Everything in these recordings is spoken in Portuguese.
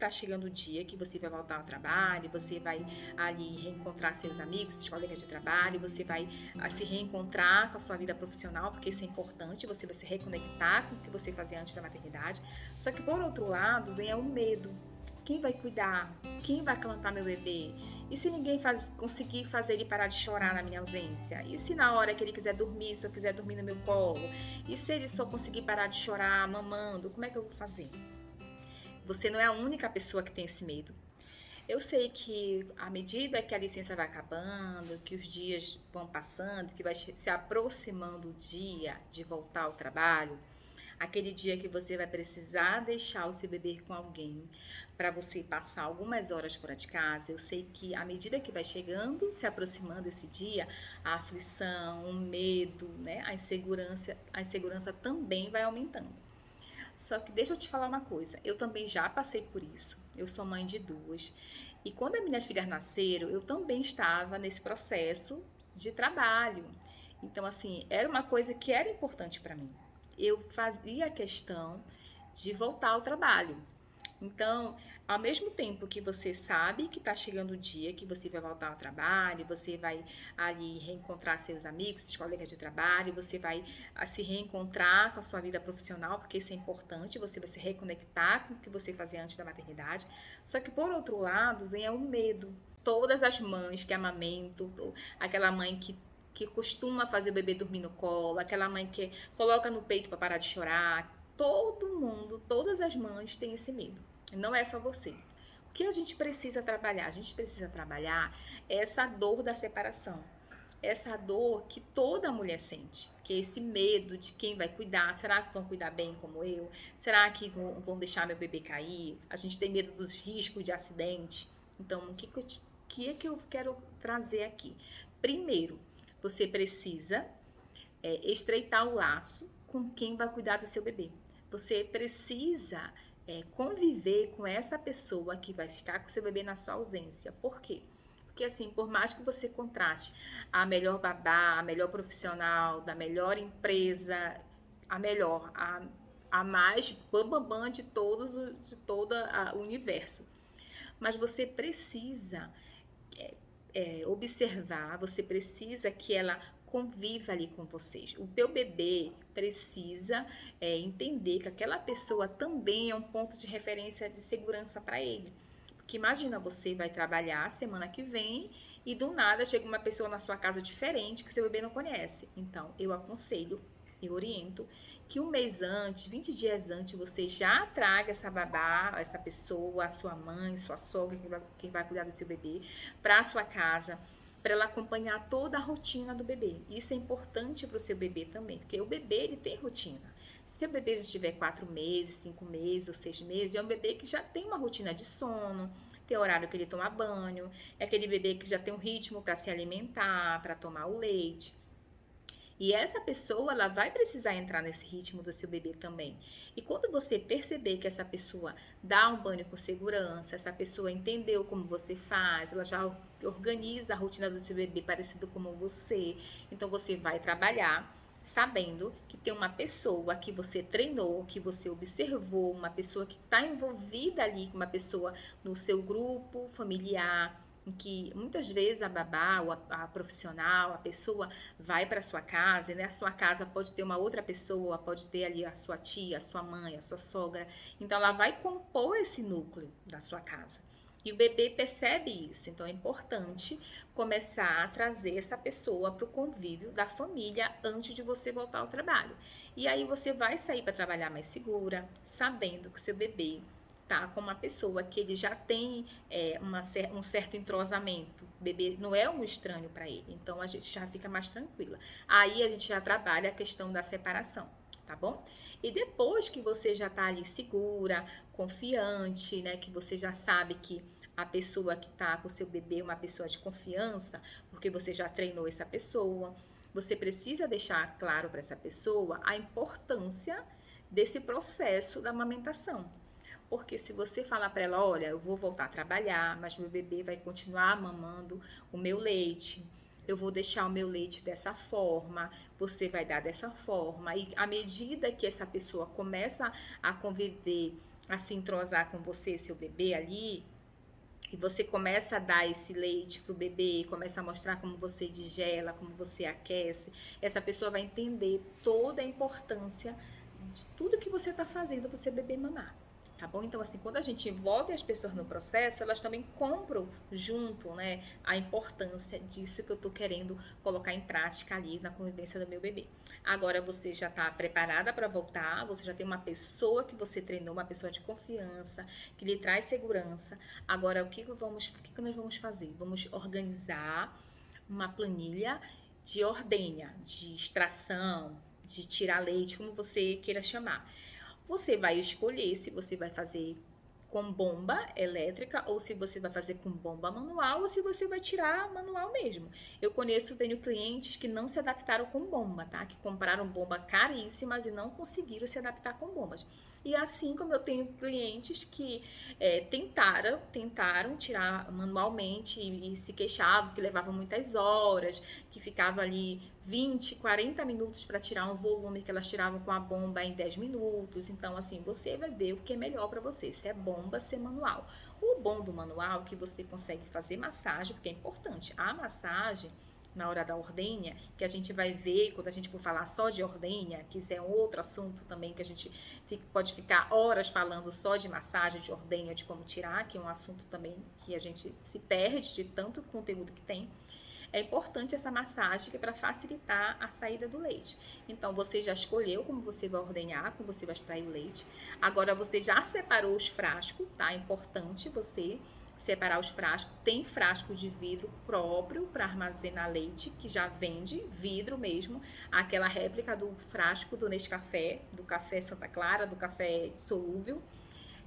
tá chegando o dia que você vai voltar ao trabalho, você vai ali reencontrar seus amigos, seus colegas de trabalho, você vai se reencontrar com a sua vida profissional, porque isso é importante, você vai se reconectar com o que você fazia antes da maternidade. Só que por outro lado, vem o medo. Quem vai cuidar? Quem vai acalmar meu bebê? E se ninguém conseguir fazer ele parar de chorar na minha ausência? E se na hora que ele quiser dormir, se eu quiser dormir no meu colo? E se ele só conseguir parar de chorar mamando, como é que eu vou fazer? Você não é a única pessoa que tem esse medo. Eu sei que à medida que a licença vai acabando, que os dias vão passando, que vai se aproximando o dia de voltar ao trabalho, aquele dia que você vai precisar deixar o seu bebê com alguém para você passar algumas horas fora de casa, eu sei que à medida que vai chegando, se aproximando esse dia, a aflição, o medo, né, a insegurança também vai aumentando. Só que deixa eu te falar uma coisa, eu também já passei por isso. Eu sou mãe de duas. E quando as minhas filhas nasceram, eu também estava nesse processo de trabalho. Então, assim, era uma coisa que era importante para mim. Eu fazia questão de voltar ao trabalho. Então, ao mesmo tempo que você sabe que está chegando o dia que você vai voltar ao trabalho, você vai ali reencontrar seus amigos, seus colegas de trabalho, você vai se reencontrar com a sua vida profissional, porque isso é importante, você vai se reconectar com o que você fazia antes da maternidade. Só que, por outro lado, vem o medo. Todas as mães que amamentam, aquela mãe que costuma fazer o bebê dormir no colo, aquela mãe que coloca no peito para parar de chorar, todo mundo, todas as mães têm esse medo. Não é só você. O que a gente precisa trabalhar? A gente precisa trabalhar essa dor da separação. Essa dor que toda mulher sente, que é esse medo de quem vai cuidar. Será que vão cuidar bem como eu? Será que vão deixar meu bebê cair? A gente tem medo dos riscos de acidente. Então, o que é que eu quero trazer aqui? Primeiro, você precisa estreitar o laço com quem vai cuidar do seu bebê. Você precisa conviver com essa pessoa que vai ficar com o seu bebê na sua ausência. Por quê? Porque assim, por mais que você contrate a melhor babá, a melhor profissional, da melhor empresa, a melhor, a mais bambambam de todo o universo. Mas você precisa observar, você precisa que ela conviva ali com vocês. O teu bebê precisa entender que aquela pessoa também é um ponto de referência de segurança para ele. Porque imagina, você vai trabalhar semana que vem e do nada chega uma pessoa na sua casa diferente que seu bebê não conhece. Então, eu aconselho, eu oriento que um mês antes, 20 dias antes, você já traga essa babá, essa pessoa, a sua mãe, sua sogra, quem vai cuidar do seu bebê, para a sua casa, para ela acompanhar toda a rotina do bebê. Isso é importante para o seu bebê também, porque o bebê ele tem rotina. Se o bebê já tiver 4 meses, 5 meses ou 6 meses, é um bebê que já tem uma rotina de sono, tem horário que ele toma banho, é aquele bebê que já tem um ritmo para se alimentar, para tomar o leite. E essa pessoa, ela vai precisar entrar nesse ritmo do seu bebê também. E quando você perceber que essa pessoa dá um banho com segurança, essa pessoa entendeu como você faz, ela já organiza a rotina do seu bebê parecido como você, então você vai trabalhar sabendo que tem uma pessoa que você treinou, que você observou, uma pessoa que está envolvida ali com uma pessoa no seu grupo familiar, em que muitas vezes a babá, ou a profissional, a pessoa vai para sua casa, e na sua casa pode ter uma outra pessoa, pode ter ali a sua tia, a sua mãe, a sua sogra. Então ela vai compor esse núcleo da sua casa. E o bebê percebe isso, então é importante começar a trazer essa pessoa para o convívio da família antes de você voltar ao trabalho. E aí você vai sair para trabalhar mais segura, sabendo que o seu bebê tá com uma pessoa que ele já tem um certo entrosamento. O bebê não é um estranho para ele, então a gente já fica mais tranquila. Aí a gente já trabalha a questão da separação, tá bom? E depois que você já tá ali segura, confiante, né, que você já sabe que a pessoa que tá com o seu bebê é uma pessoa de confiança, porque você já treinou essa pessoa, você precisa deixar claro para essa pessoa a importância desse processo da amamentação. Porque se você falar para ela, olha, eu vou voltar a trabalhar, mas meu bebê vai continuar mamando o meu leite, eu vou deixar o meu leite dessa forma, você vai dar dessa forma. E à medida que essa pessoa começa a conviver a se entrosar com você, seu bebê ali, e você começa a dar esse leite pro bebê, começa a mostrar como você digela, como você aquece, essa pessoa vai entender toda a importância de tudo que você está fazendo para o seu bebê mamar. Tá bom? Então, assim, quando a gente envolve as pessoas no processo, elas também compram junto, né, a importância disso que eu tô querendo colocar em prática ali na convivência do meu bebê. Agora você já tá preparada para voltar, você já tem uma pessoa que você treinou, uma pessoa de confiança, que lhe traz segurança. Agora, o que nós vamos fazer? Vamos organizar uma planilha de ordenha, de extração, de tirar leite, como você queira chamar. Você vai escolher se você vai fazer com bomba elétrica ou se você vai fazer com bomba manual ou se você vai tirar manual mesmo. Eu tenho clientes que não se adaptaram com bomba, tá? Que compraram bomba caríssimas e não conseguiram se adaptar com bombas. E assim como eu tenho clientes que tentaram tirar manualmente e se queixavam que levava muitas horas, que ficava ali 20, 40 minutos para tirar um volume que elas tiravam com a bomba em 10 minutos. Então, assim, você vai ver o que é melhor para você, se é bomba, se é manual. O bom do manual é que você consegue fazer massagem, porque é importante. A massagem, na hora da ordenha, que a gente vai ver quando a gente for falar só de ordenha, que isso é um outro assunto também que a gente pode ficar horas falando só de massagem, de ordenha, de como tirar, que é um assunto também que a gente se perde de tanto conteúdo que tem. É importante essa massagem que é para facilitar a saída do leite. Então, você já escolheu como você vai ordenhar, como você vai extrair o leite. Agora, você já separou os frascos, tá? É importante você separar os frascos. Tem frasco de vidro próprio para armazenar leite, que já vende, vidro mesmo. Aquela réplica do frasco do Nescafé, do café Santa Clara, do café solúvel.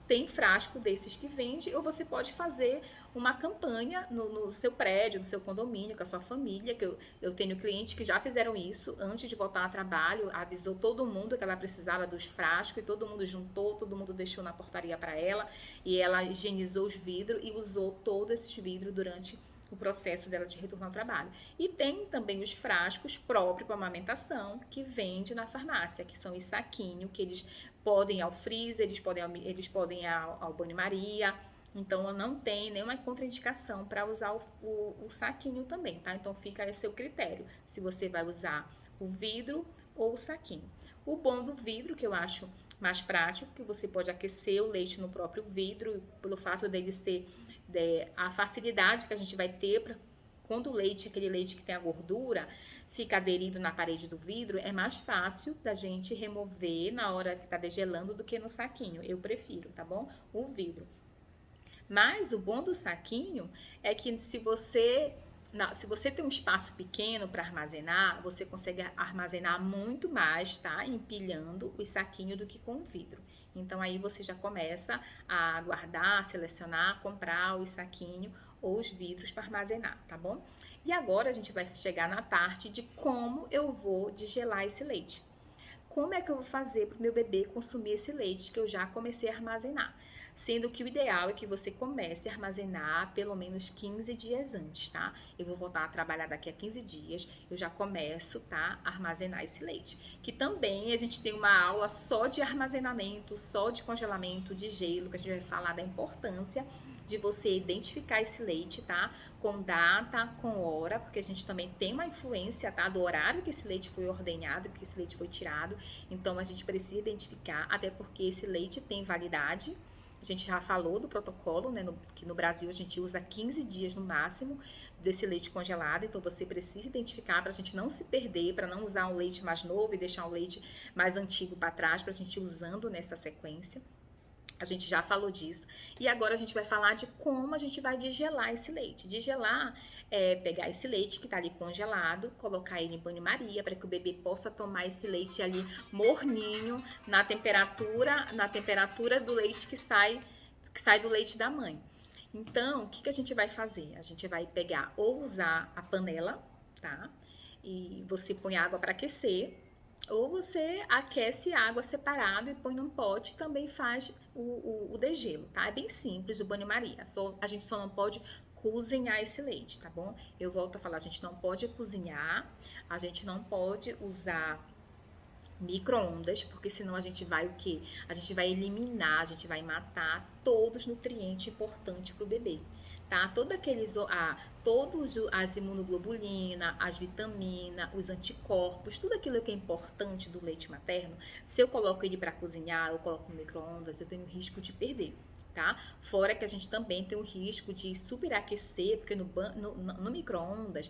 Tem frasco desses que vende, ou você pode fazer uma campanha no seu prédio, no seu condomínio, com a sua família, que eu tenho clientes que já fizeram isso antes de voltar ao trabalho, avisou todo mundo que ela precisava dos frascos, e todo mundo juntou, todo mundo deixou na portaria para ela, e ela higienizou os vidros e usou todos esses vidros durante o processo dela de retorno ao trabalho. E tem também os frascos próprios para amamentação que vende na farmácia, que são os saquinhos, que eles podem ir ao freezer, eles podem ir ao banho-maria. Então, não tem nenhuma contraindicação para usar o saquinho também, tá? Então, fica a seu critério, se você vai usar o vidro ou o saquinho. O bom do vidro, que eu acho mais prático, que você pode aquecer o leite no próprio vidro, pelo fato dele ser a facilidade que a gente vai ter para quando o leite, aquele leite que tem a gordura, fica aderido na parede do vidro, é mais fácil da gente remover na hora que tá degelando do que no saquinho. Eu prefiro, tá bom? O vidro. Mas o bom do saquinho é que se você tem um espaço pequeno para armazenar, você consegue armazenar muito mais, tá? Empilhando o saquinho do que com o vidro. Então aí você já começa a guardar, selecionar, comprar o saquinho ou os vidros para armazenar, tá bom? E agora a gente vai chegar na parte de como eu vou desgelar esse leite. Como é que eu vou fazer para o meu bebê consumir esse leite que eu já comecei a armazenar? Sendo que o ideal é que você comece a armazenar pelo menos 15 dias antes, tá? Eu vou voltar a trabalhar daqui a 15 dias, eu já começo, tá, a armazenar esse leite. Que também a gente tem uma aula só de armazenamento, só de congelamento, de gelo, que a gente vai falar da importância de você identificar esse leite, tá? Com data, com hora, porque a gente também tem uma influência, tá? Do horário que esse leite foi ordenhado, que esse leite foi tirado. Então, a gente precisa identificar, até porque esse leite tem validade. A gente já falou do protocolo, né? Que no Brasil a gente usa 15 dias no máximo desse leite congelado. Então, você precisa identificar para a gente não se perder, para não usar um leite mais novo e deixar um leite mais antigo para trás, para a gente ir usando nessa sequência. A gente já falou disso. E agora a gente vai falar de como a gente vai desgelar esse leite. Desgelar é pegar esse leite que está ali congelado, colocar ele em banho-maria para que o bebê possa tomar esse leite ali morninho na temperatura do leite que sai do leite da mãe. Então, o que a gente vai fazer? A gente vai pegar ou usar a panela, tá? E você põe água para aquecer. Ou você aquece água separado e põe num pote, também faz o degelo, tá? É bem simples o banho-maria. A gente só não pode cozinhar esse leite, tá bom? Eu volto a falar, a gente não pode cozinhar, a gente não pode usar micro-ondas, porque senão a gente vai o quê? A gente vai eliminar, a gente vai matar todos os nutrientes importantes para o bebê, tá? Todos as imunoglobulinas, as vitaminas, os anticorpos, tudo aquilo que é importante do leite materno, se eu coloco ele para cozinhar, eu coloco no micro-ondas, eu tenho risco de perder. Tá? Fora que a gente também tem o risco de superaquecer, porque no micro-ondas,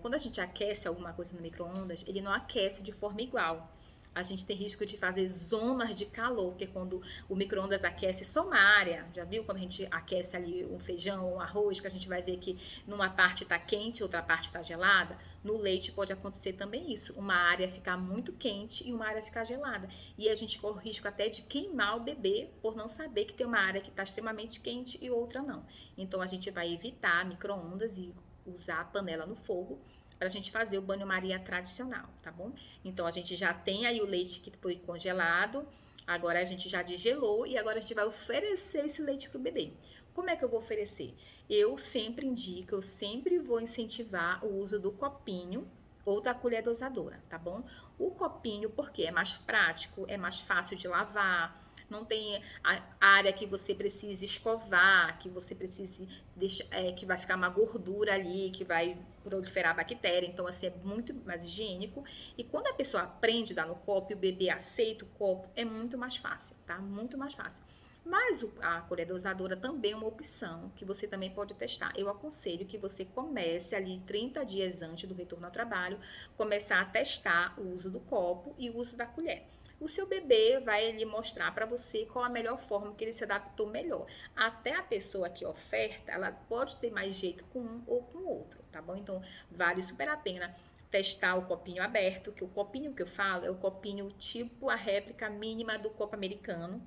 quando a gente aquece alguma coisa no micro-ondas, ele não aquece de forma igual. A gente tem risco de fazer zonas de calor, porque quando o micro-ondas aquece só uma área, já viu quando a gente aquece ali um feijão, um arroz, que a gente vai ver que numa parte está quente, outra parte está gelada? No leite pode acontecer também isso, uma área ficar muito quente e uma área ficar gelada. E a gente corre o risco até de queimar o bebê por não saber que tem uma área que está extremamente quente e outra não. Então a gente vai evitar micro-ondas e usar a panela no fogo para a gente fazer o banho-maria tradicional, tá bom? Então, a gente já tem aí o leite que foi congelado, agora a gente já desgelou e agora a gente vai oferecer esse leite para o bebê. Como é que eu vou oferecer? Eu sempre indico, eu sempre vou incentivar o uso do copinho ou da colher dosadora, tá bom? O copinho, porque é mais prático, é mais fácil de lavar, não tem a área que você precise escovar, que você precise deixar, que vai ficar uma gordura ali, que vai proliferar bactéria, então assim é muito mais higiênico. E quando a pessoa aprende a dar no copo e o bebê aceita o copo, é muito mais fácil, tá? Muito mais fácil. Mas a colher dosadora também é uma opção que você também pode testar. Eu aconselho que você comece ali 30 dias antes do retorno ao trabalho, começar a testar o uso do copo e o uso da colher. O seu bebê vai lhe mostrar para você qual a melhor forma que ele se adaptou melhor. Até a pessoa que oferta, ela pode ter mais jeito com um ou com o outro, tá bom? Então, vale super a pena testar o copinho aberto, que o copinho que eu falo é o copinho tipo a réplica mínima do copo americano.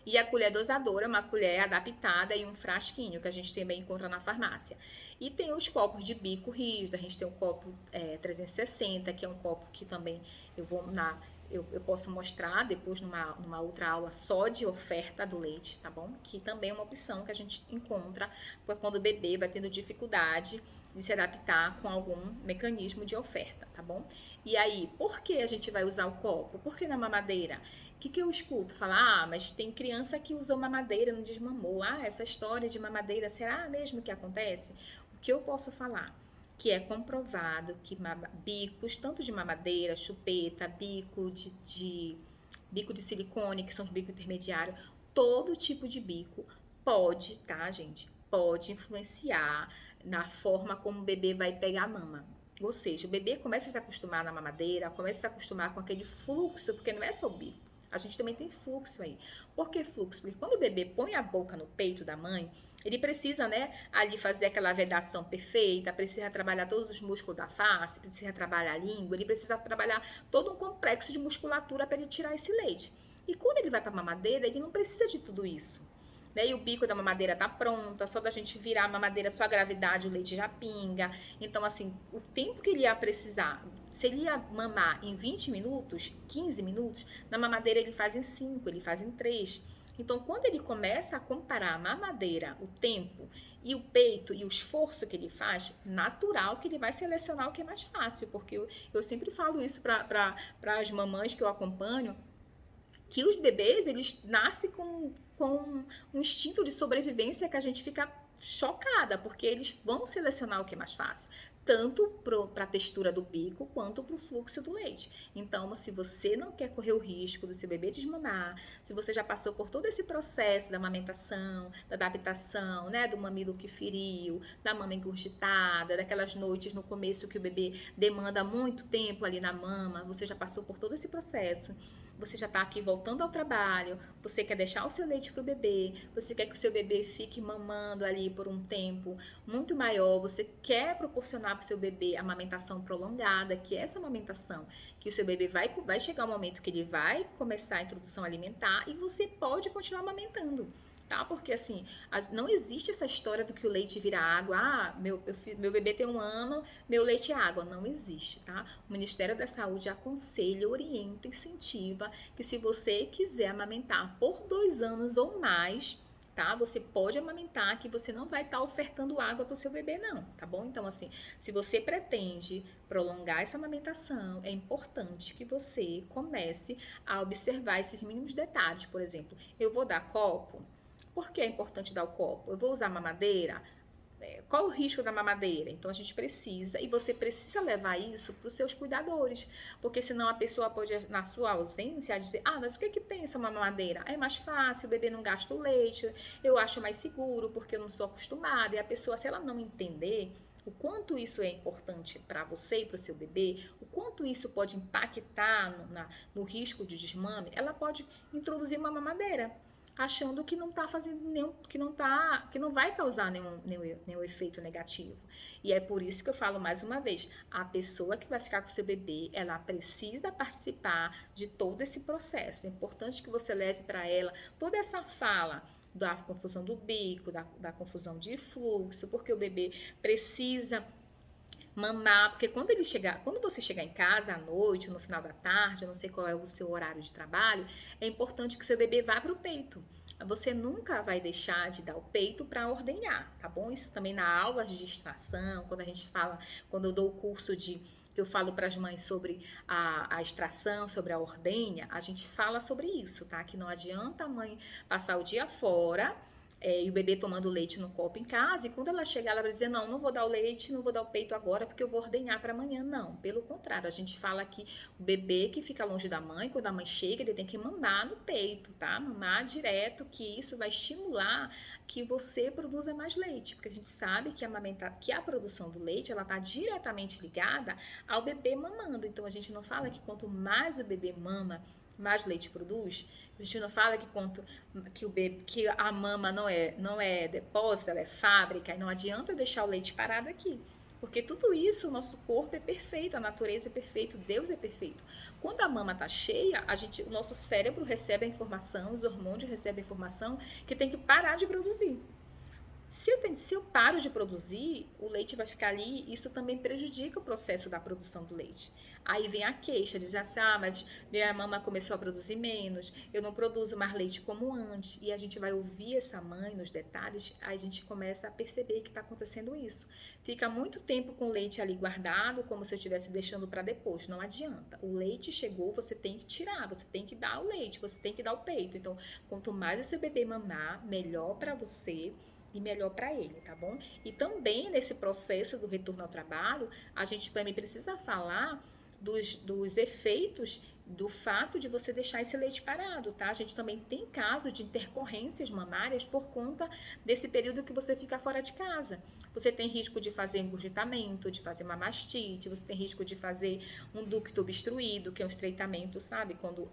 E a colher dosadora, uma colher adaptada e um frasquinho, que a gente também encontra na farmácia. E tem os copos de bico rígido, a gente tem o copo 360, que é um copo que também eu posso mostrar depois numa outra aula só de oferta do leite, tá bom? Que também é uma opção que a gente encontra quando o bebê vai tendo dificuldade de se adaptar com algum mecanismo de oferta, tá bom? E aí, por que a gente vai usar o copo? Por que na mamadeira? O que eu escuto? Falar, mas tem criança que usou mamadeira, não desmamou. Essa história de mamadeira, será mesmo que acontece? O que eu posso falar? Que é comprovado que bicos, tanto de mamadeira, chupeta, bico de silicone, que são os bicos intermediários, todo tipo de bico pode, tá, gente? Pode influenciar na forma como o bebê vai pegar a mama. Ou seja, o bebê começa a se acostumar na mamadeira, começa a se acostumar com aquele fluxo, porque não é só o bico. A gente também tem fluxo aí. Por que fluxo? Porque quando o bebê põe a boca no peito da mãe, ele precisa, né, ali fazer aquela vedação perfeita, precisa trabalhar todos os músculos da face, precisa trabalhar a língua, ele precisa trabalhar todo um complexo de musculatura para ele tirar esse leite. E quando ele vai para a mamadeira, ele não precisa de tudo isso. Né? E o bico da mamadeira tá pronta, só da gente virar a mamadeira, só a gravidade, o leite já pinga. Então, assim, o tempo que ele ia precisar, se ele ia mamar em 20 minutos, 15 minutos, na mamadeira ele faz em 5, ele faz em 3. Então, quando ele começa a comparar a mamadeira, o tempo e o peito e o esforço que ele faz, natural que ele vai selecionar o que é mais fácil, porque eu sempre falo isso para as mamães que eu acompanho, que os bebês, eles nascem com um instinto de sobrevivência que a gente fica chocada, porque eles vão selecionar o que é mais fácil, tanto para a textura do bico, quanto para o fluxo do leite. Então, se você não quer correr o risco do seu bebê desmamar, se você já passou por todo esse processo da amamentação, da adaptação, né, do mamilo que feriu, da mama engurgitada, daquelas noites no começo que o bebê demanda muito tempo ali na mama, você já passou por todo esse processo, você já está aqui voltando ao trabalho, você quer deixar o seu leite para o bebê, você quer que o seu bebê fique mamando ali por um tempo muito maior, você quer proporcionar para o seu bebê a amamentação prolongada, que é essa amamentação, que o seu bebê vai chegar um momento que ele vai começar a introdução alimentar e você pode continuar amamentando. Tá? Porque assim, não existe essa história do que o leite vira água. Meu bebê tem 1 ano, meu leite é água. Não existe, tá? O Ministério da Saúde aconselha, orienta, incentiva que se você quiser amamentar por 2 anos ou mais, tá? Você pode amamentar, que você não vai estar ofertando água para o seu bebê, não, tá bom? Então, assim, se você pretende prolongar essa amamentação, é importante que você comece a observar esses mínimos detalhes. Por exemplo, eu vou dar copo? Por que é importante dar o copo? Eu vou usar mamadeira? Qual o risco da mamadeira? Então a gente precisa, e você precisa levar isso para os seus cuidadores, porque senão a pessoa pode, na sua ausência, dizer: ah, mas o que tem essa mamadeira? É mais fácil, o bebê não gasta o leite, eu acho mais seguro porque eu não sou acostumada. E a pessoa, se ela não entender o quanto isso é importante para você e para o seu bebê, o quanto isso pode impactar no risco de desmame, ela pode introduzir uma mamadeira, achando que não está fazendo nenhum, que não vai causar nenhum efeito negativo. E é por isso que eu falo mais uma vez, a pessoa que vai ficar com o seu bebê, ela precisa participar de todo esse processo. É importante que você leve para ela toda essa fala da confusão do bico, da confusão de fluxo, porque o bebê precisa mamar, porque quando você chegar em casa à noite, no final da tarde, eu não sei qual é o seu horário de trabalho, é importante que seu bebê vá para o peito. Você nunca vai deixar de dar o peito para ordenhar, tá bom? Isso também na aula de extração, quando a gente fala, quando eu dou o curso que eu falo para as mães sobre a extração, sobre a ordenha, a gente fala sobre isso, tá? Que não adianta a mãe passar o dia fora e o bebê tomando leite no copo em casa, e quando ela chegar, ela vai dizer: não vou dar o leite, não vou dar o peito agora, porque eu vou ordenhar para amanhã. Não, pelo contrário, a gente fala que o bebê que fica longe da mãe, quando a mãe chega, ele tem que mamar no peito, tá? Mamar direto, que isso vai estimular que você produza mais leite, porque a gente sabe que a produção do leite, ela está diretamente ligada ao bebê mamando. Então, a gente não fala que quanto mais o bebê mama, mais leite produz. A gente não fala que a mama não é depósito, ela é fábrica, e não adianta eu deixar o leite parado aqui. Porque tudo isso, o nosso corpo é perfeito, a natureza é perfeita, Deus é perfeito. Quando a mama está cheia, o nosso cérebro recebe a informação, os hormônios recebem a informação que tem que parar de produzir. Se eu paro de produzir, o leite vai ficar ali, isso também prejudica o processo da produção do leite. Aí vem a queixa, diz assim: ah, mas minha mama começou a produzir menos, eu não produzo mais leite como antes. E a gente vai ouvir essa mãe nos detalhes, aí a gente começa a perceber que está acontecendo isso. Fica muito tempo com o leite ali guardado, como se eu estivesse deixando para depois. Não adianta. O leite chegou, você tem que tirar, você tem que dar o leite, você tem que dar o peito. Então, quanto mais o seu bebê mamar, melhor para você e melhor para ele, tá bom? E também nesse processo do retorno ao trabalho, a gente também precisa falar dos efeitos do fato de você deixar esse leite parado, tá? A gente também tem caso de intercorrências mamárias por conta desse período que você fica fora de casa. Você tem risco de fazer engurgitamento, de fazer uma mastite, você tem risco de fazer um ducto obstruído, que é um estreitamento, sabe? Quando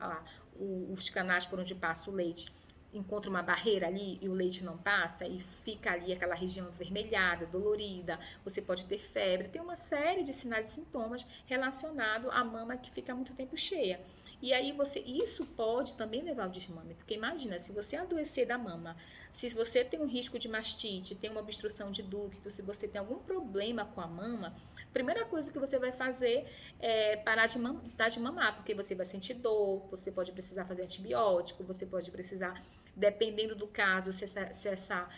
os canais por onde passa o leite encontra uma barreira ali e o leite não passa e fica ali aquela região avermelhada, dolorida, você pode ter febre, tem uma série de sinais e sintomas relacionados à mama que fica muito tempo cheia. E aí isso pode também levar ao desmame, porque imagina, se você adoecer da mama, se você tem um risco de mastite, tem uma obstrução de ducto, se você tem algum problema com a mama, a primeira coisa que você vai fazer é parar de mamar, porque você vai sentir dor, você pode precisar fazer antibiótico, você pode precisar, dependendo do caso, se essa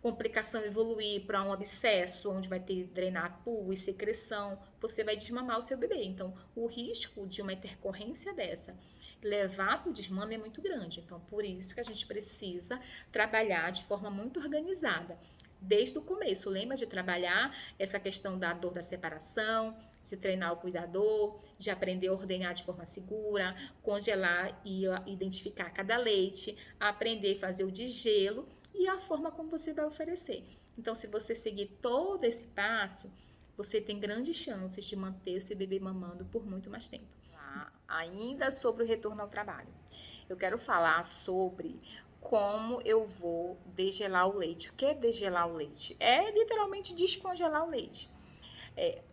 complicação evoluir para um abscesso, onde vai ter drenar pus e secreção, você vai desmamar o seu bebê. Então, o risco de uma intercorrência dessa levar para o desmame é muito grande. Então, por isso que a gente precisa trabalhar de forma muito organizada. Desde o começo, lembra de trabalhar essa questão da dor da separação, de treinar o cuidador, de aprender a ordenhar de forma segura, congelar e identificar cada leite, aprender a fazer o desgelo e a forma como você vai oferecer. Então, se você seguir todo esse passo, você tem grandes chances de manter o seu bebê mamando por muito mais tempo. Ainda sobre o retorno ao trabalho, eu quero falar sobre como eu vou degelar o leite. O que é degelar o leite? É literalmente descongelar o leite.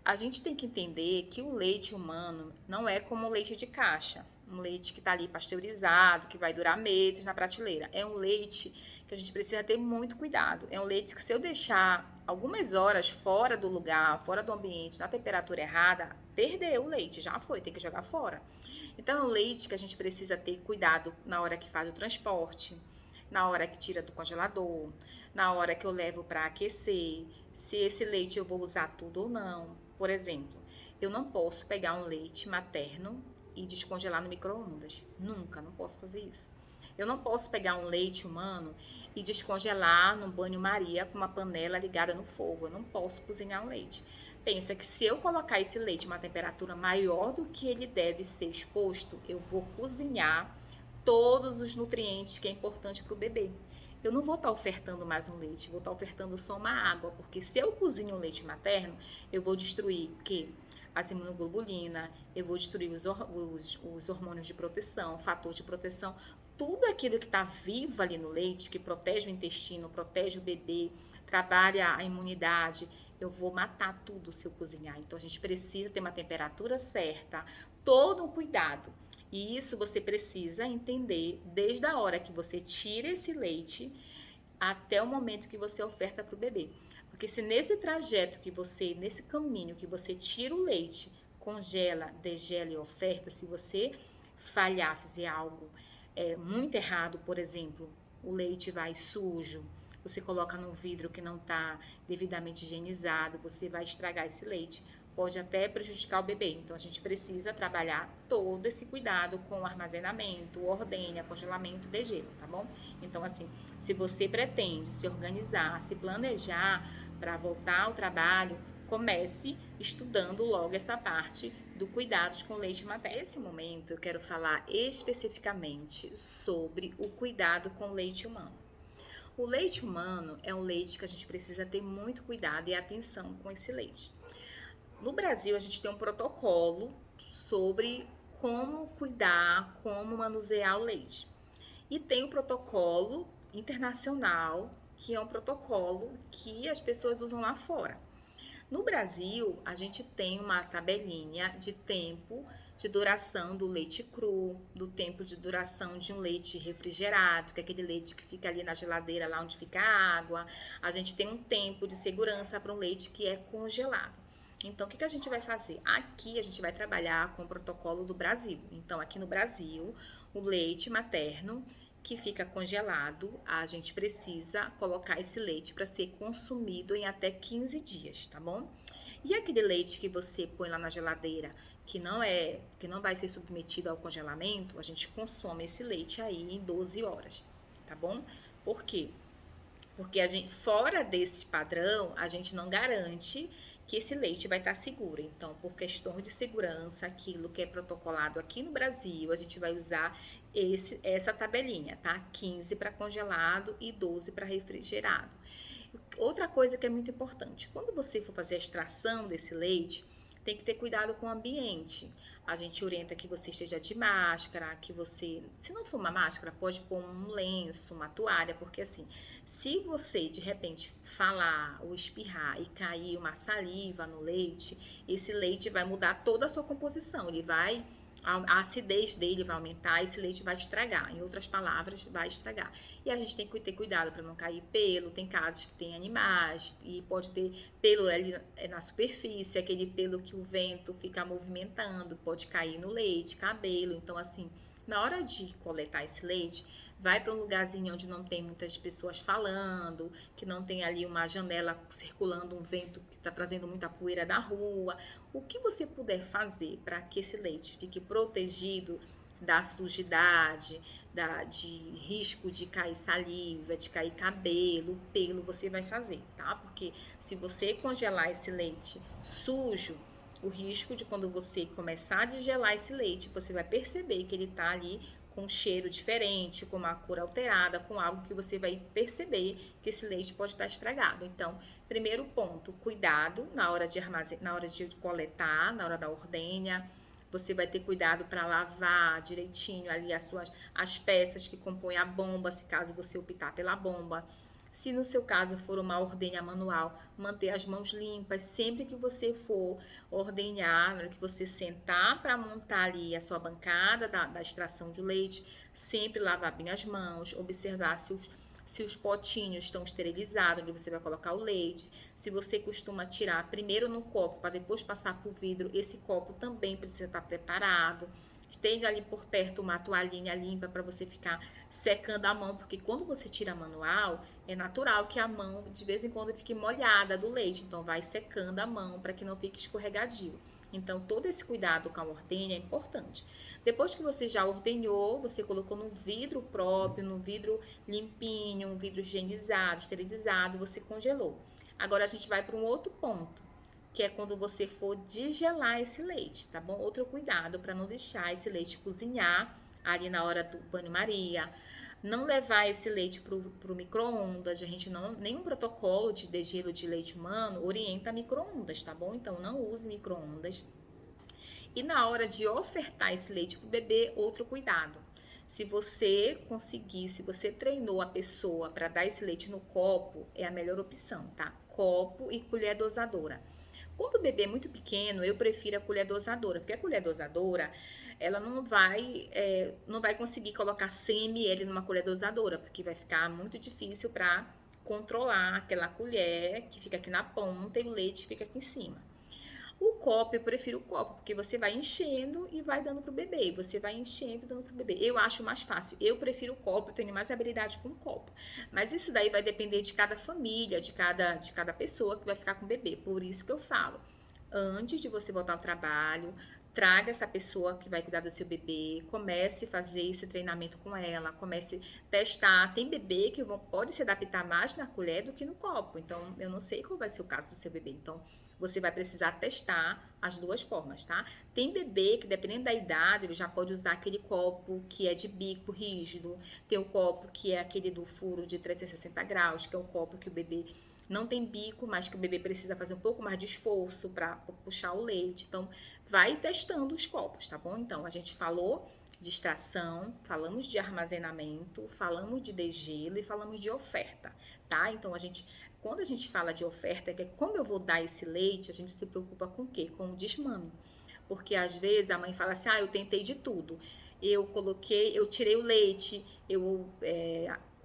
A gente tem que entender que o leite humano não é como o leite de caixa, um leite que está ali pasteurizado, que vai durar meses na prateleira. É um leite que a gente precisa ter muito cuidado. É um leite que, se eu deixar algumas horas fora do lugar, fora do ambiente, na temperatura errada, perdeu o leite, já foi, tem que jogar fora. Então, é um leite que a gente precisa ter cuidado na hora que faz o transporte. na hora que tira do congelador, na hora que eu levo para aquecer, se esse leite eu vou usar tudo ou não. Por exemplo, eu não posso pegar um leite materno e descongelar no micro-ondas. Nunca, não posso fazer isso. Eu não posso pegar um leite humano e descongelar no banho-maria com uma panela ligada no fogo. Eu não posso cozinhar um leite. Pensa que se eu colocar esse leite em uma temperatura maior do que ele deve ser exposto, eu vou cozinhar todos os nutrientes que é importante para o bebê. Eu não vou estar ofertando mais um leite, vou estar ofertando só uma água, porque se eu cozinho um leite materno, eu vou destruir o quê? As imunoglobulinas, eu vou destruir os hormônios de proteção, o fator de proteção, tudo aquilo que está vivo ali no leite, que protege o intestino, protege o bebê, trabalha a imunidade, eu vou matar tudo se eu cozinhar. Então a gente precisa ter uma temperatura certa, todo um cuidado. E isso você precisa entender desde a hora que você tira esse leite até o momento que você oferta para o bebê. Porque se nesse trajeto que você, nesse caminho que você tira o leite, congela, degela e oferta, se você falhar, fizer algo muito errado, por exemplo, o leite vai sujo, você coloca no vidro que não está devidamente higienizado, você vai estragar esse leite, pode até prejudicar o bebê. Então a gente precisa trabalhar todo esse cuidado com o armazenamento, ordenha, congelamento, degelo, tá bom? Então assim, se você pretende se organizar, se planejar para voltar ao trabalho, comece estudando logo essa parte do cuidados com leite materno. Nesse momento eu quero falar especificamente sobre o cuidado com leite humano. O leite humano é um leite que a gente precisa ter muito cuidado e atenção com esse leite. No Brasil, a gente tem um protocolo sobre como cuidar, como manusear o leite. E tem o protocolo internacional, que é um protocolo que as pessoas usam lá fora. No Brasil, a gente tem uma tabelinha de tempo de duração do leite cru, do tempo de duração de um leite refrigerado, que é aquele leite que fica ali na geladeira, lá onde fica a água. A gente tem um tempo de segurança para um leite que é congelado. Então, o que a gente vai fazer? Aqui a gente vai trabalhar com o protocolo do Brasil. Então, aqui no Brasil, o leite materno que fica congelado, a gente precisa colocar esse leite para ser consumido em até 15 dias, tá bom? E aquele leite que você põe lá na geladeira, que não vai ser submetido ao congelamento, a gente consome esse leite aí em 12 horas, tá bom? Por quê? Porque a gente, fora desse padrão, a gente não garante que esse leite vai estar seguro. Então, por questões de segurança, aquilo que é protocolado aqui no Brasil, a gente vai usar essa tabelinha, tá? 15 para congelado e 12 para refrigerado. Outra coisa que é muito importante, quando você for fazer a extração desse leite, tem que ter cuidado com o ambiente. A gente orienta que você esteja de máscara, que você, se não for uma máscara, pode pôr um lenço, uma toalha, porque assim, se você de repente falar ou espirrar e cair uma saliva no leite, esse leite vai mudar toda a sua composição, a acidez dele vai aumentar, esse leite vai estragar. Em outras palavras, vai estragar. E a gente tem que ter cuidado para não cair pelo. Tem casos que tem animais e pode ter pelo ali na superfície, aquele pelo que o vento fica movimentando, pode cair no leite, cabelo. Então, assim, na hora de coletar esse leite, vai para um lugarzinho onde não tem muitas pessoas falando, que não tem ali uma janela circulando um vento que está trazendo muita poeira da rua. O que você puder fazer para que esse leite fique protegido da sujidade, de risco de cair saliva, de cair cabelo, pelo, você vai fazer, tá? Porque se você congelar esse leite sujo, o risco de quando você começar a desgelar esse leite, você vai perceber que ele tá ali com um cheiro diferente, com uma cor alterada, com algo que você vai perceber que esse leite pode estar estragado. Então, primeiro ponto, cuidado na hora de na hora de coletar, na hora da ordenha. Você vai ter cuidado para lavar direitinho ali as peças que compõem a bomba, se caso você optar pela bomba. Se no seu caso for uma ordenha manual, manter as mãos limpas. Sempre que você for ordenhar, na hora que você sentar para montar ali a sua bancada da extração de leite, sempre lavar bem as mãos, observar se os potinhos estão esterilizados, onde você vai colocar o leite. Se você costuma tirar primeiro no copo para depois passar para o vidro, esse copo também precisa estar preparado. esteja ali por perto uma toalhinha limpa para você ficar secando a mão, porque quando você tira manual, é natural que a mão de vez em quando fique molhada do leite, então vai secando a mão para que não fique escorregadio. Então todo esse cuidado com a ordenha é importante. Depois que você já ordenhou, você colocou no vidro próprio, no vidro limpinho, um vidro higienizado, esterilizado, você congelou. Agora a gente vai para um outro ponto, que é quando você for desgelar esse leite, tá bom? Outro cuidado para não deixar esse leite cozinhar ali na hora do banho-maria. Não levar esse leite pro micro-ondas, a gente não, nenhum protocolo de degelo de leite humano orienta micro-ondas, tá bom? Então não use micro-ondas. E na hora de ofertar esse leite pro bebê, outro cuidado. Se você conseguir, se você treinou a pessoa para dar esse leite no copo, é a melhor opção, tá? Copo e colher dosadora. Quando o bebê é muito pequeno, eu prefiro a colher dosadora, porque a colher dosadora, ela não vai conseguir colocar 100 ml numa colher dosadora, porque vai ficar muito difícil para controlar aquela colher que fica aqui na ponta e o leite fica aqui em cima. O copo, eu prefiro o copo, porque você vai enchendo e vai dando pro bebê. Você vai enchendo e dando pro bebê. Eu acho mais fácil. Eu prefiro o copo, eu tenho mais habilidade com o copo. Mas isso daí vai depender de cada família, de cada pessoa que vai ficar com o bebê. Por isso que eu falo, antes de você voltar ao trabalho, traga essa pessoa que vai cuidar do seu bebê, comece a fazer esse treinamento com ela, comece a testar. Tem bebê que pode se adaptar mais na colher do que no copo. Então, eu não sei qual vai ser o caso do seu bebê. Então, você vai precisar testar as duas formas, tá? Tem bebê que, dependendo da idade, ele já pode usar aquele copo que é de bico rígido. Tem o copo que é aquele do furo de 360 graus, que é o copo que o bebê não tem bico, mas que o bebê precisa fazer um pouco mais de esforço para puxar o leite. Então, vai testando os copos, tá bom? Então, a gente falou de extração, falamos de armazenamento, falamos de degelo e falamos de oferta, tá? Então, quando a gente fala de oferta, que é como eu vou dar esse leite, a gente se preocupa com o quê? Com o desmame. Porque às vezes a mãe fala assim, eu tentei de tudo. Eu tirei o leite,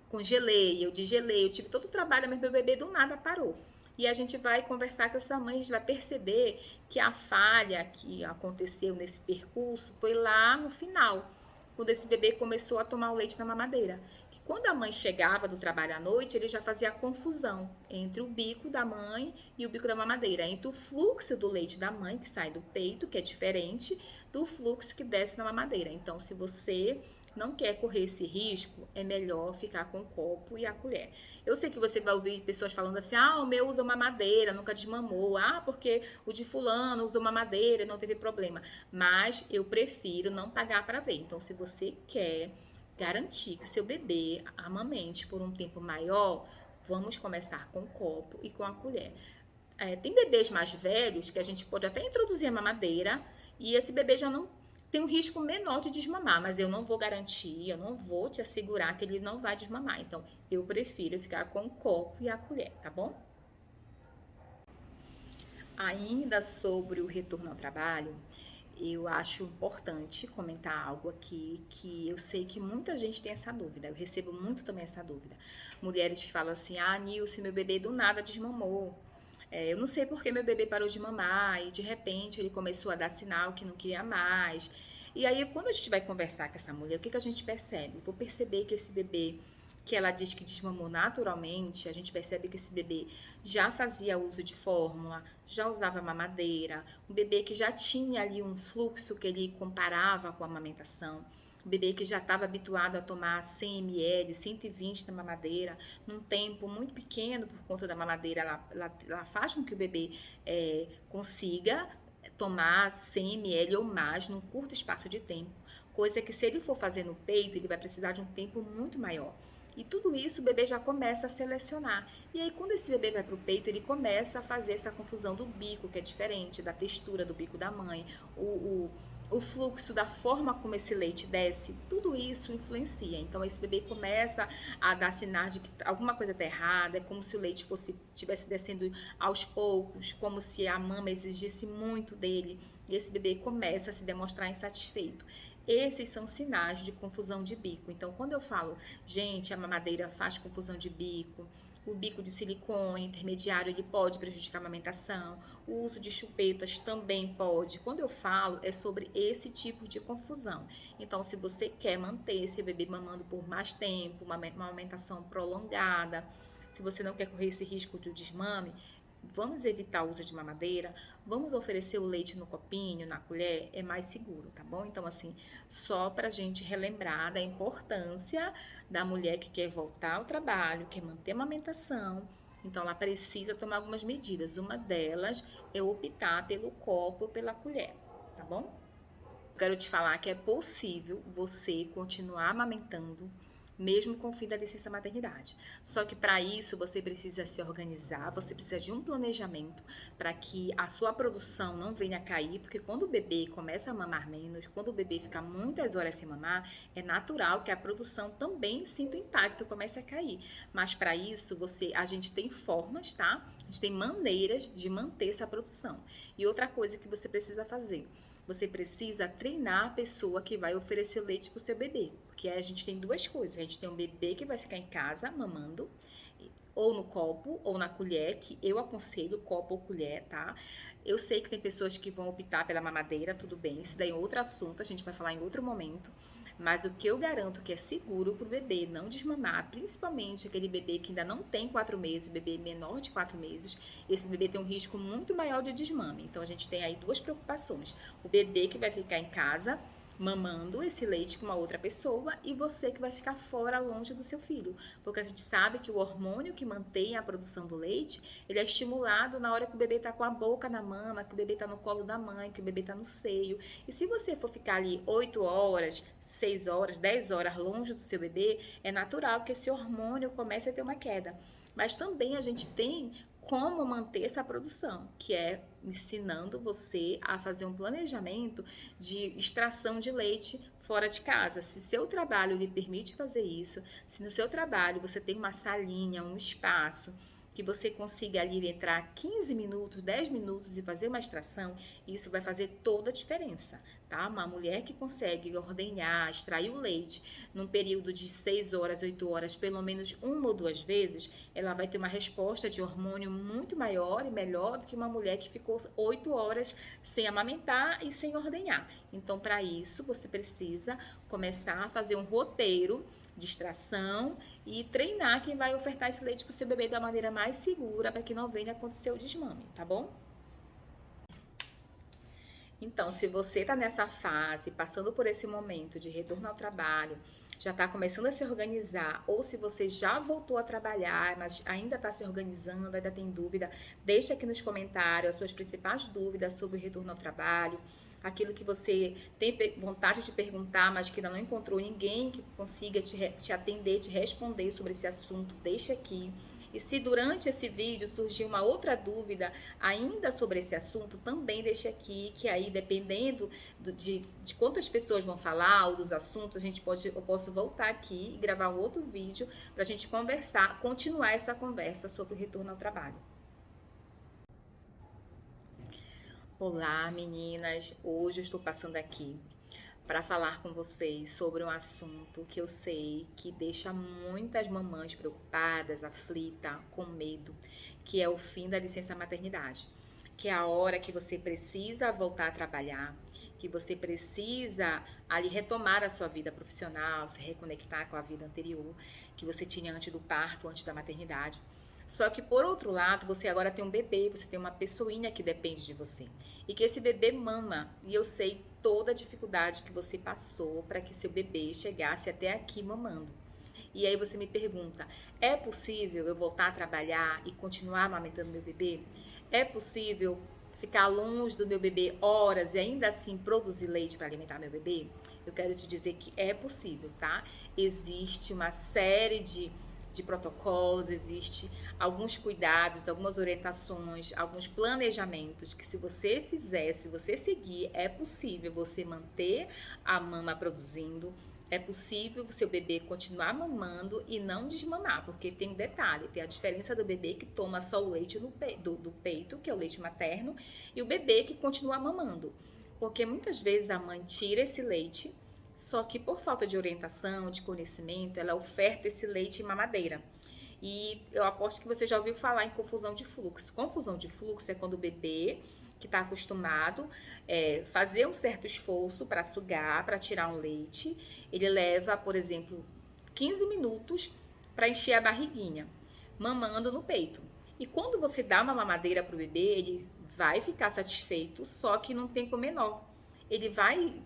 congelei, eu desgelei, eu tive todo o trabalho, mas meu bebê do nada parou. E a gente vai conversar com essa mãe, a gente vai perceber que a falha que aconteceu nesse percurso foi lá no final, quando esse bebê começou a tomar o leite na mamadeira. Quando a mãe chegava do trabalho à noite, ele já fazia a confusão entre o bico da mãe e o bico da mamadeira, entre o fluxo do leite da mãe, que sai do peito, que é diferente, do fluxo que desce na mamadeira. Então, se você não quer correr esse risco, é melhor ficar com o copo e a colher. Eu sei que você vai ouvir pessoas falando assim, o meu usa mamadeira, nunca desmamou, porque o de fulano usou mamadeira, não teve problema. Mas eu prefiro não pagar para ver. Então, se você quer garantir que seu bebê amamente por um tempo maior, vamos começar com o copo e com a colher. Tem bebês mais velhos que a gente pode até introduzir a mamadeira e esse bebê já não tem um risco menor de desmamar, mas eu não vou garantir, eu não vou te assegurar que ele não vai desmamar. Então, eu prefiro ficar com o copo e a colher, tá bom? Ainda sobre o retorno ao trabalho, eu acho importante comentar algo aqui que eu sei que muita gente tem essa dúvida. Eu recebo muito também essa dúvida. Mulheres que falam assim, Nilce, meu bebê do nada desmamou. Eu não sei porque meu bebê parou de mamar e de repente ele começou a dar sinal que não queria mais. E aí, quando a gente vai conversar com essa mulher, o que a gente percebe? Vou perceber que esse bebê que ela diz que desmamou naturalmente, a gente percebe que esse bebê já fazia uso de fórmula, já usava mamadeira, um bebê que já tinha ali um fluxo que ele comparava com a amamentação, um bebê que já estava habituado a tomar 100 ml, 120 da mamadeira, num tempo muito pequeno por conta da mamadeira, ela faz com que o bebê consiga tomar 100 ml ou mais num curto espaço de tempo, coisa que se ele for fazer no peito, ele vai precisar de um tempo muito maior. E tudo isso o bebê já começa a selecionar. E aí, quando esse bebê vai para o peito, ele começa a fazer essa confusão do bico, que é diferente da textura do bico da mãe, o fluxo da forma como esse leite desce, tudo isso influencia. Então, esse bebê começa a dar sinais de que alguma coisa está errada, é como se o leite estivesse descendo aos poucos, como se a mama exigisse muito dele, e esse bebê começa a se demonstrar insatisfeito. Esses são sinais de confusão de bico. Então, quando eu falo, gente, a mamadeira faz confusão de bico, O bico de silicone intermediário, ele pode prejudicar a amamentação. O uso de chupetas também pode. Quando eu falo, é sobre esse tipo de confusão. Então, se você quer manter seu bebê mamando por mais tempo, uma amamentação prolongada, se você não quer correr esse risco de desmame, vamos evitar o uso de mamadeira, vamos oferecer o leite no copinho, na colher, é mais seguro, tá bom? Então, assim, só pra gente relembrar da importância da mulher que quer voltar ao trabalho, quer manter a amamentação, então ela precisa tomar algumas medidas. Uma delas é optar pelo copo ou pela colher, tá bom? Quero te falar que é possível você continuar amamentando mesmo com o fim da licença maternidade. Só que para isso você precisa se organizar, você precisa de um planejamento para que a sua produção não venha a cair, porque quando o bebê começa a mamar menos, quando o bebê fica muitas horas sem mamar, é natural que a produção também sinta o impacto, comece a cair. Mas para isso a gente tem formas, tá? A gente tem maneiras de manter essa produção. E outra coisa que você precisa fazer, você precisa treinar a pessoa que vai oferecer leite para o seu bebê. Porque a gente tem duas coisas. A gente tem um bebê que vai ficar em casa mamando, ou no copo, ou na colher, que eu aconselho copo ou colher, tá? Eu sei que tem pessoas que vão optar pela mamadeira, tudo bem. Isso daí é outro assunto, a gente vai falar em outro momento. Mas o que eu garanto que é seguro pro bebê não desmamar, principalmente aquele bebê que ainda não tem 4 meses, o bebê menor de 4 meses, esse bebê tem um risco muito maior de desmame. Então a gente tem aí duas preocupações. O bebê que vai ficar em casa mamando esse leite com uma outra pessoa e você que vai ficar fora, longe do seu filho. Porque a gente sabe que o hormônio que mantém a produção do leite, ele é estimulado na hora que o bebê está com a boca na mama, que o bebê está no colo da mãe, que o bebê está no seio. E se você for ficar ali 8 horas, 6 horas, 10 horas longe do seu bebê, é natural que esse hormônio comece a ter uma queda. Mas também a gente tem como manter essa produção, que é ensinando você a fazer um planejamento de extração de leite fora de casa. Se seu trabalho lhe permite fazer isso, se no seu trabalho você tem uma salinha, um espaço que você consiga ali entrar 15 minutos, 10 minutos e fazer uma extração, isso vai fazer toda a diferença, tá? Uma mulher que consegue ordenhar, extrair o leite num período de 6 horas, 8 horas, pelo menos uma ou duas vezes, ela vai ter uma resposta de hormônio muito maior e melhor do que uma mulher que ficou 8 horas sem amamentar e sem ordenhar. Então, para isso, você precisa começar a fazer um roteiro de extração e treinar quem vai ofertar esse leite para o seu bebê da maneira mais segura para que não venha acontecer o desmame, tá bom? Então, se você está nessa fase, passando por esse momento de retorno ao trabalho, já está começando a se organizar, ou se você já voltou a trabalhar, mas ainda está se organizando, ainda tem dúvida, deixa aqui nos comentários as suas principais dúvidas sobre o retorno ao trabalho, aquilo que você tem vontade de perguntar, mas que ainda não encontrou ninguém que consiga te atender, te responder sobre esse assunto, deixa aqui. E se durante esse vídeo surgir uma outra dúvida ainda sobre esse assunto, também deixe aqui, que aí dependendo de quantas pessoas vão falar ou dos assuntos, eu posso voltar aqui e gravar um outro vídeo para a gente conversar, continuar essa conversa sobre o retorno ao trabalho. Olá, meninas! Hoje eu estou passando aqui para falar com vocês sobre um assunto que eu sei que deixa muitas mamães preocupadas, aflitas, com medo, que é o fim da licença maternidade, que é a hora que você precisa voltar a trabalhar, que você precisa ali retomar a sua vida profissional, se reconectar com a vida anterior que você tinha antes do parto, antes da maternidade. Só que, por outro lado, você agora tem um bebê, você tem uma pessoinha que depende de você. E que esse bebê mama. E eu sei toda a dificuldade que você passou para que seu bebê chegasse até aqui mamando. E aí você me pergunta, é possível eu voltar a trabalhar e continuar amamentando meu bebê? É possível ficar longe do meu bebê horas e ainda assim produzir leite para alimentar meu bebê? Eu quero te dizer que é possível, tá? Existe uma série de protocolos, existe alguns cuidados, algumas orientações, alguns planejamentos que se você fizer, se você seguir, é possível você manter a mama produzindo, é possível o seu bebê continuar mamando e não desmamar, porque tem um detalhe, tem a diferença do bebê que toma só o leite do peito, que é o leite materno, e o bebê que continua mamando, porque muitas vezes a mãe tira esse leite, só que por falta de orientação, de conhecimento, ela oferta esse leite em mamadeira. E eu aposto que você já ouviu falar em confusão de fluxo. Confusão de fluxo é quando o bebê que está acostumado fazer um certo esforço para sugar, para tirar um leite, ele leva, por exemplo, 15 minutos para encher a barriguinha, mamando no peito. E quando você dá uma mamadeira para o bebê, ele vai ficar satisfeito, só que num tempo menor. Ele vai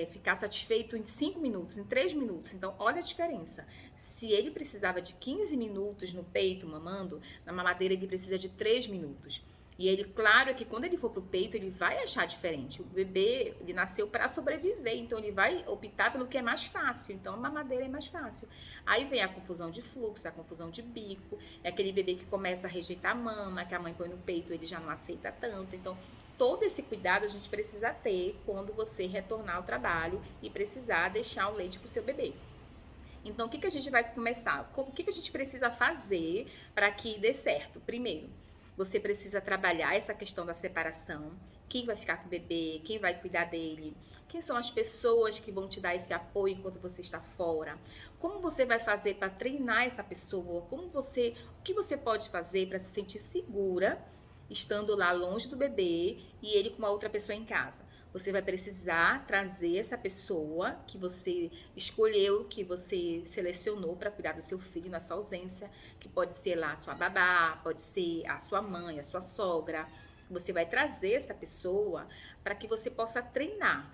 ficar satisfeito em 5 minutos, em 3 minutos. Então, olha a diferença. Se ele precisava de 15 minutos no peito mamando, na mamadeira ele precisa de 3 minutos. E ele, claro, é que quando ele for pro peito, ele vai achar diferente. O bebê, ele nasceu para sobreviver, então ele vai optar pelo que é mais fácil. Então a mamadeira é mais fácil. Aí vem a confusão de fluxo, a confusão de bico, é aquele bebê que começa a rejeitar a mama, que a mãe põe no peito, ele já não aceita tanto. Então todo esse cuidado a gente precisa ter quando você retornar ao trabalho e precisar deixar o leite pro seu bebê. Então o que a gente vai começar? O que a gente precisa fazer para que dê certo? Primeiro, você precisa trabalhar essa questão da separação. Quem vai ficar com o bebê? Quem vai cuidar dele? Quem são as pessoas que vão te dar esse apoio enquanto você está fora? Como você vai fazer para treinar essa pessoa? O que você pode fazer para se sentir segura estando lá longe do bebê e ele com uma outra pessoa em casa? Você vai precisar trazer essa pessoa que você escolheu, que você selecionou para cuidar do seu filho na sua ausência, que pode ser lá a sua babá, pode ser a sua mãe, a sua sogra. Você vai trazer essa pessoa para que você possa treinar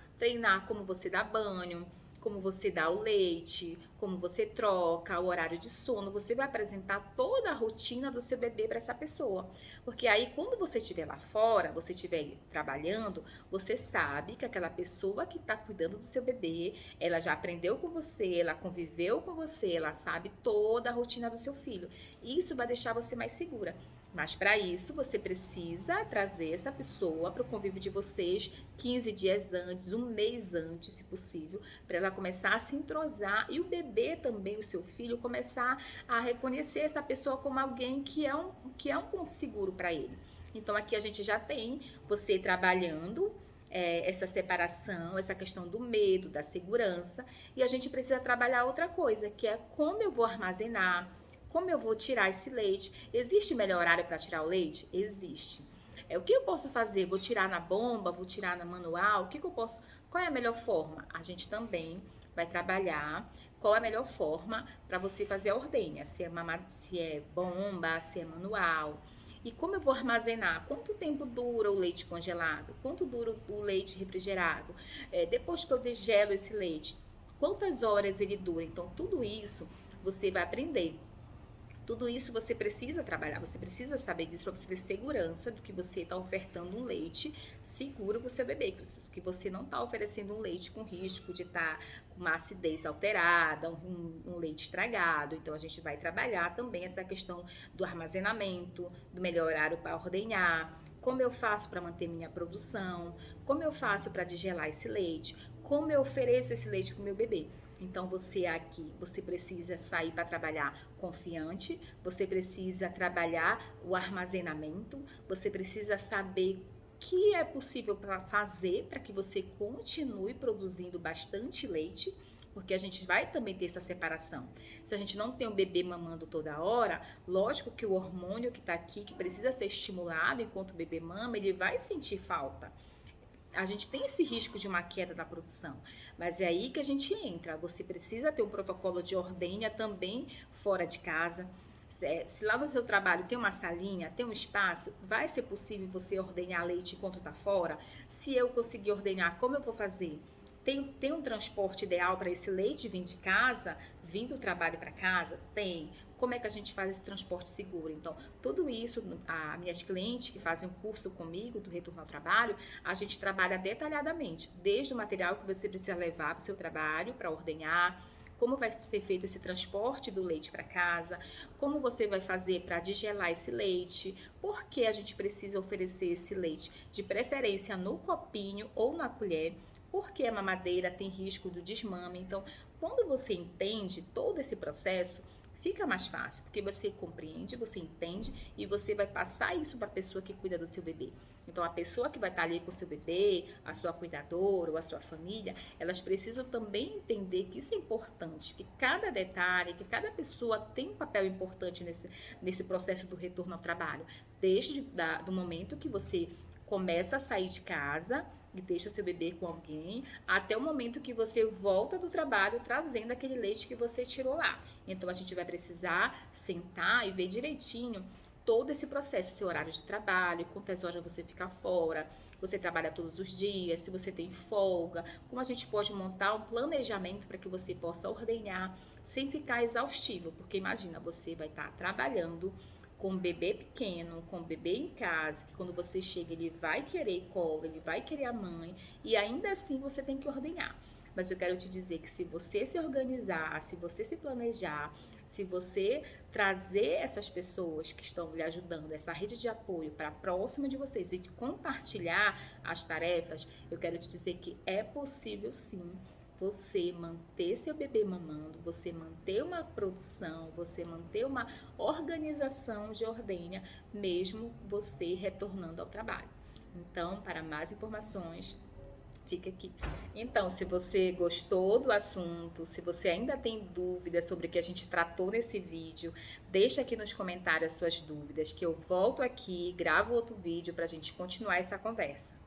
como você dá banho, como você dá o leite, como você troca, o horário de sono. Você vai apresentar toda a rotina do seu bebê para essa pessoa. Porque aí, quando você estiver lá fora, você estiver trabalhando, você sabe que aquela pessoa que está cuidando do seu bebê, ela já aprendeu com você, ela conviveu com você, ela sabe toda a rotina do seu filho. Isso vai deixar você mais segura. Mas para isso, você precisa trazer essa pessoa para o convívio de vocês 15 dias antes, um mês antes, se possível, para ela começar a se entrosar e o bebê também, o seu filho, começar a reconhecer essa pessoa como alguém que é um ponto seguro para ele. Então, aqui a gente já tem você trabalhando essa separação, essa questão do medo, da segurança, e a gente precisa trabalhar outra coisa, que é como eu vou armazenar, como eu vou tirar esse leite. Existe melhor horário para tirar o leite? Existe. O que eu posso fazer? Vou tirar na bomba? Vou tirar na manual? Qual é a melhor forma? A gente também vai trabalhar qual é a melhor forma para você fazer a ordenha. Se é bomba, se é manual. E como eu vou armazenar? Quanto tempo dura o leite congelado? Quanto dura o leite refrigerado? Depois que eu degelo esse leite, quantas horas ele dura? Então, tudo isso você vai aprender. Tudo isso você precisa trabalhar, você precisa saber disso para você ter segurança do que você está ofertando um leite seguro para o seu bebê, que você não está oferecendo um leite com risco de estar com uma acidez alterada, um leite estragado. Então a gente vai trabalhar também essa questão do armazenamento, do melhor horário para ordenhar, como eu faço para manter minha produção, como eu faço para degelar esse leite, como eu ofereço esse leite para o meu bebê. Então você precisa sair para trabalhar confiante, você precisa trabalhar o armazenamento, você precisa saber o que é possível para fazer para que você continue produzindo bastante leite, porque a gente vai também ter essa separação. Se a gente não tem um bebê mamando toda hora, lógico que o hormônio que está aqui, que precisa ser estimulado enquanto o bebê mama, ele vai sentir falta. A gente tem esse risco de uma queda da produção, mas é aí que a gente entra. Você precisa ter um protocolo de ordenha também fora de casa. Se lá no seu trabalho tem uma salinha, tem um espaço, vai ser possível você ordenhar leite enquanto está fora? Se eu conseguir ordenhar, como eu vou fazer? Tem um transporte ideal para esse leite vir de casa, vir do trabalho para casa? Tem. Como é que a gente faz esse transporte seguro? Então, tudo isso, as minhas clientes que fazem um curso comigo do Retorno ao Trabalho, a gente trabalha detalhadamente, desde o material que você precisa levar para o seu trabalho, para ordenhar, como vai ser feito esse transporte do leite para casa, como você vai fazer para degelar esse leite, por que a gente precisa oferecer esse leite, de preferência no copinho ou na colher, porque a mamadeira tem risco do desmame. Então, quando você entende todo esse processo, fica mais fácil, porque você compreende, você entende e você vai passar isso para a pessoa que cuida do seu bebê. Então, a pessoa que vai estar ali com o seu bebê, a sua cuidadora ou a sua família, elas precisam também entender que isso é importante, que cada detalhe, que cada pessoa tem um papel importante nesse processo do retorno ao trabalho. Desde do momento que você começa a sair de casa e deixa seu bebê com alguém, até o momento que você volta do trabalho trazendo aquele leite que você tirou lá. Então, a gente vai precisar sentar e ver direitinho todo esse processo, seu horário de trabalho, quantas horas você fica fora, você trabalha todos os dias, se você tem folga, como a gente pode montar um planejamento para que você possa ordenhar sem ficar exaustivo, porque imagina, você vai estar trabalhando com um bebê pequeno, com um bebê em casa, que quando você chega ele vai querer colo, ele vai querer a mãe, e ainda assim você tem que ordenhar. Mas eu quero te dizer que se você se organizar, se você se planejar, se você trazer essas pessoas que estão lhe ajudando, essa rede de apoio para próxima de vocês e compartilhar as tarefas, eu quero te dizer que é possível sim você manter seu bebê mamando, você manter uma produção, você manter uma organização de ordenha, mesmo você retornando ao trabalho. Então, para mais informações, fica aqui. Então, se você gostou do assunto, se você ainda tem dúvidas sobre o que a gente tratou nesse vídeo, deixa aqui nos comentários as suas dúvidas, que eu volto aqui, gravo outro vídeo para a gente continuar essa conversa.